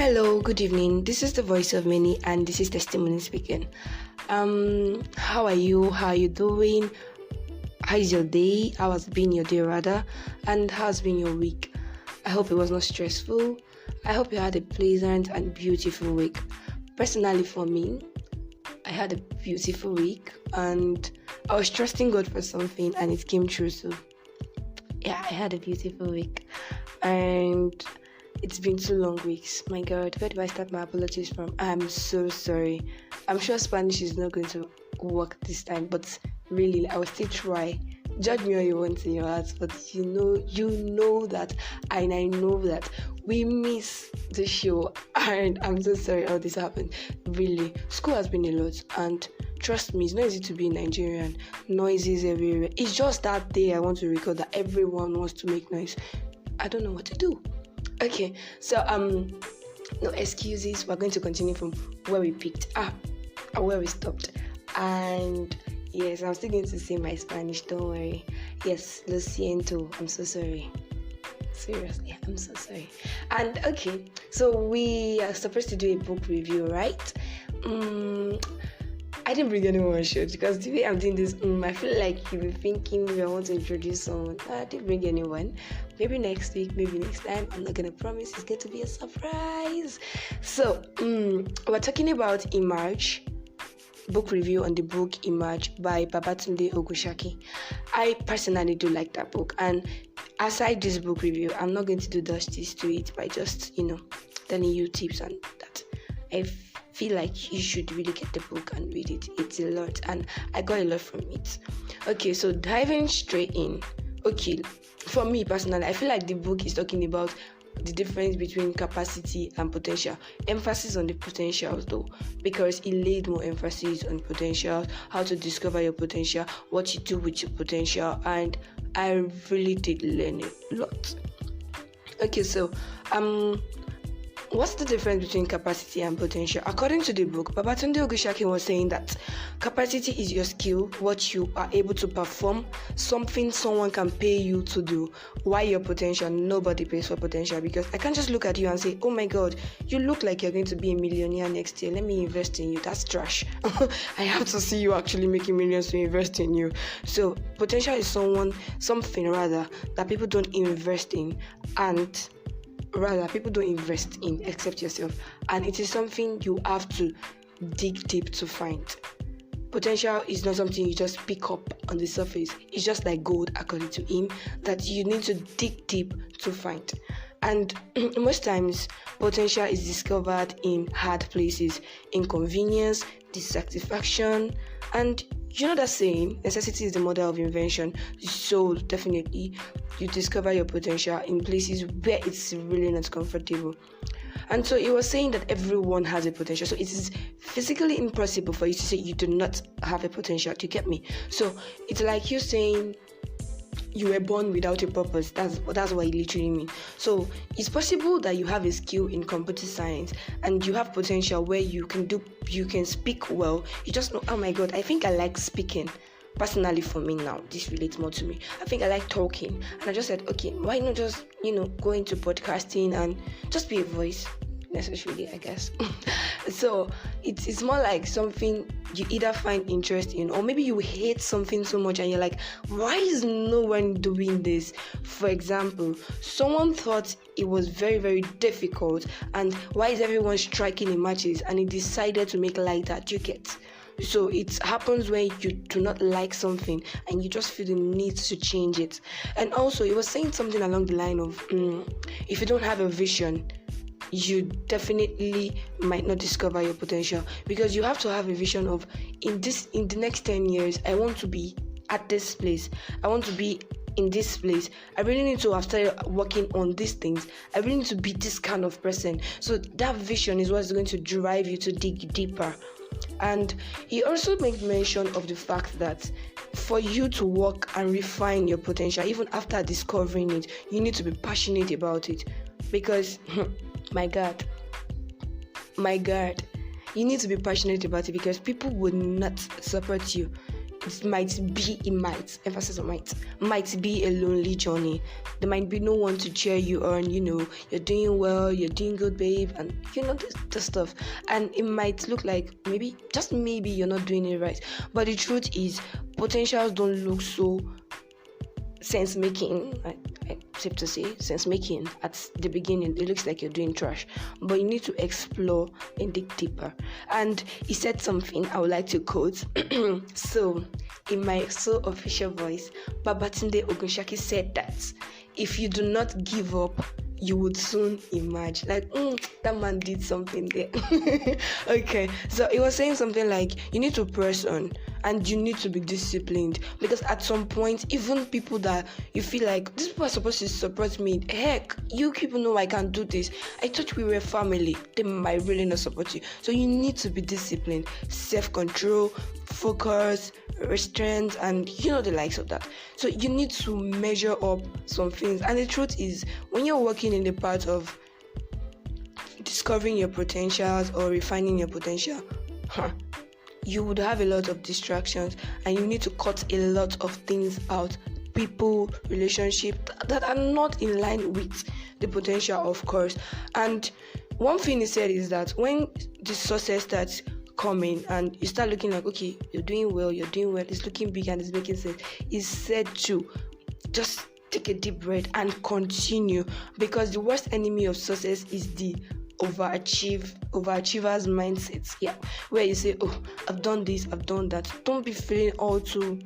Hello, good evening. This is the voice of many, and this is testimony speaking. How are you? How are you doing? How is your day? How has been your day rather? And how has been your week? I hope it was not stressful. I hope you had a pleasant and beautiful week. Personally, for me, I had a beautiful week, and I was trusting God for something, and it came true. So, yeah, I had a beautiful week, and it's been 2 long weeks. My God, where do I start my apologies from? I'm so sorry. I'm sure Spanish is not going to work this time, but really, I will still try. Judge me all you want in your heart, but you know that, and I know that we miss the show, and I'm so sorry all this happened. Really, school has been a lot, and trust me, it's not easy to be Nigerian. Noises everywhere. It's just that day I want to record that everyone wants to make noise. I don't know what to do. Okay, so no excuses. We're going to continue from where we where we stopped. And yes, I'm still going to say my Spanish, don't worry. Yes, lo siento. I'm so sorry. Seriously, I'm so sorry. And okay, so we are supposed to do a book review, right? I didn't bring anyone on show because the way I'm doing this, I feel like you'll be thinking maybe I want to introduce someone. I didn't bring anyone. Maybe next week, maybe next time. I'm not going to promise. It's going to be a surprise. So, we're talking about Emerge, book review on the book Emerge by Babatunde Ogunsakin. I personally do like that book. And aside this book review, I'm not going to do justice to it by just, telling you tips and that. I feel like you should really get the book and read it. It's a lot, and I got a lot from it. Okay, so diving straight in. Okay, for me personally, I feel like the book is talking about the difference between capacity and potential. Emphasis on the potentials though, because it laid more emphasis on potential, how to discover your potential, what you do with your potential, and I really did learn a lot. Okay, so what's the difference between capacity and potential? According to the book, Babatunde Ogunsakin was saying that capacity is your skill, what you are able to perform, something someone can pay you to do. Why your potential? Nobody pays for potential, because I can't just look at you and say, oh my God, you look like you're going to be a millionaire next year. Let me invest in you. That's trash. I have to see you actually making millions to invest in you. So potential is something rather that people don't invest in, and rather people don't invest in except yourself, and it is something you have to dig deep to find. Potential is not something you just pick up on the surface. It's just like gold, according to him, that you need to dig deep to find. And most times potential is discovered in hard places, inconvenience, dissatisfaction, and you know that saying, necessity is the mother of invention. So definitely you discover your potential in places where it's really not comfortable. And so it was saying that everyone has a potential. So it is physically impossible for you to say you do not have a potential. Do you get me? So it's like you saying you were born without a purpose. That's what it literally means. So it's possible that you have a skill in computer science and you have potential where you can speak well. You just know, oh my God, I think I like speaking. Personally, for me now, this relates more to me. I think I like talking, and I just said, okay, why not just go into podcasting and just be a voice necessarily, I guess. So it's more like something you either find interest in, or maybe you hate something so much and you're like, why is no one doing this? For example, someone thought it was very, very difficult, and why is everyone striking in matches, and he decided to make lighter. Do you get? So it happens when you do not like something and you just feel the need to change it. And also, it was saying something along the line of, if you don't have a vision, you definitely might not discover your potential, because you have to have a vision of, in the next 10 years, I want to be at this place. I want to be in this place. I really need to have started working on these things. I really need to be this kind of person. So that vision is what's going to drive you to dig deeper. And he also made mention of the fact that for you to work and refine your potential, even after discovering it, you need to be passionate about it. Because, my God, you need to be passionate about it, because people would not support you emphasis on might be a lonely journey. There might be no one to cheer you on, you're doing well, you're doing good, babe, and this stuff. And it might look like just maybe you're not doing it right. But the truth is, potentials don't look so sense making. I safe to say, sense making at the beginning. It looks like you're doing trash, but you need to explore and dig deeper. And he said something I would like to quote. So, in my so official voice, Babatunde Ogunsakin said that if you do not give up, you would soon emerge. Like, that man did something there. Okay, so it was saying something like, you need to press on and you need to be disciplined, because at some point, even people that you feel like, these people are supposed to support me, heck, you people know I can't do this, I thought we were family, they might really not support you. So you need to be disciplined, self-control, focus, restraint, and the likes of that. So you need to measure up some things. And the truth is, when you're working in the part of discovering your potentials or refining your potential, you would have a lot of distractions, and you need to cut a lot of things out, people, relationships that are not in line with the potential, of course. And one thing he said is that when the success starts coming and you start looking like, okay, you're doing well, it's looking big and it's making sense, is said to just take a deep breath and continue, because the worst enemy of success is the overachiever's mindset, where you say, oh, I've done this, I've done that. Don't be feeling all too,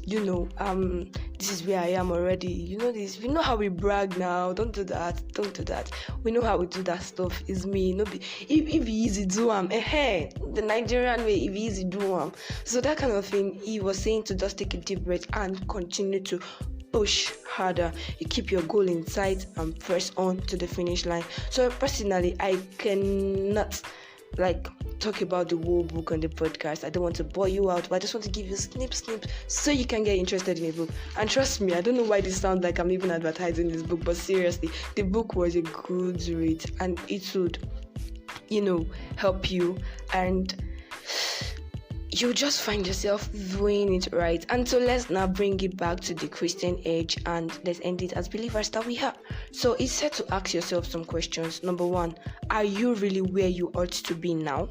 this is where I am already. This, how we brag now. Don't do that. We know how we do that stuff. It's me. If easy do the Nigerian way, if easy do So that kind of thing, he was saying to just take a deep breath and continue to push harder. You keep your goal in sight and press on to the finish line. So personally, I cannot talk about the whole book on the podcast. I don't want to bore you out, but I just want to give you snips so you can get interested in a book. And trust me, I don't know why this sounds like I'm even advertising this book, but seriously, the book was a good read and it would help you, and you just find yourself doing it right. And so let's now bring it back to the Christian age, and let's end it as believers that we are. So it's said to ask yourself some questions. Number one, are you really where you ought to be now?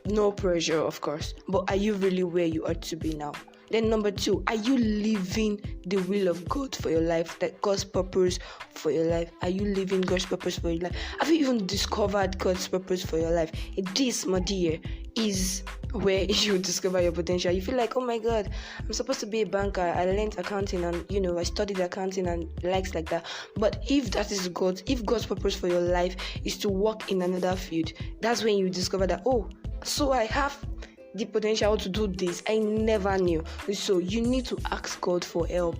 No pressure, of course, but are you really where you ought to be now? Then number two, are you living the will of God for your life, that God's purpose for your life? Are you living God's purpose for your life? Have you even discovered God's purpose for your life? This, my dear, is where you discover your potential. You feel like, oh my God, I'm supposed to be a banker. I learned accounting and, I studied accounting and likes like that. But if that is if God's purpose for your life is to work in another field, that's when you discover that, oh, so I have the potential to do this. I never knew. So you need to ask God for help.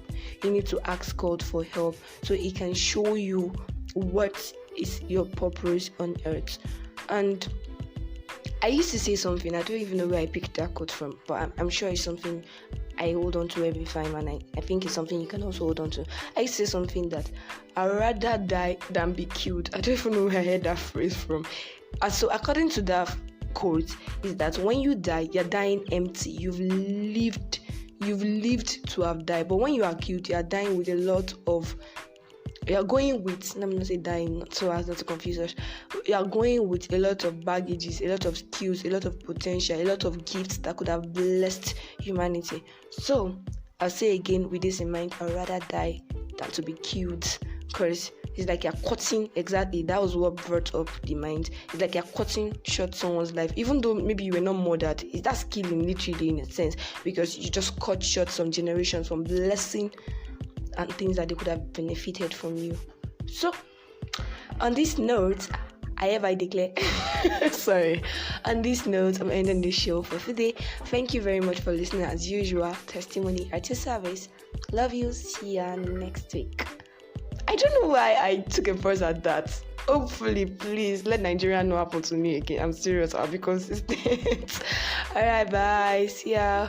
So He can show you what is your purpose on earth. And I used to say something, I don't even know where I picked that quote from, but I'm sure it's something I hold on to every time, and I think it's something you can also hold on to. I used to say something that I'd rather die than be killed. I don't even know where I heard that phrase from. And so according to that quote, is that when you die, you're dying empty. You've lived to have died. But when you are killed, you are dying with a lot of, let me not say dying, so as not to confuse us. You are going with a lot of baggages, a lot of skills, a lot of potential, a lot of gifts that could have blessed humanity. So I'll say again, with this in mind, I'd rather die than to be killed, because it's like you're cutting, exactly, that was what brought up the mind. It's like you're cutting short someone's life, even though maybe you were not murdered. That's killing, literally, in a sense, because you just cut short some generations from blessing and things that they could have benefited from you. So, on this note, I declare, on this note, I'm ending the show for today. Thank you very much for listening as usual. Testimony at your service. Love you. See ya next week. I don't know why I took a pause at that. Hopefully, please let Nigeria not happen to me again. I'm serious. I'll be consistent. Alright, bye. See ya.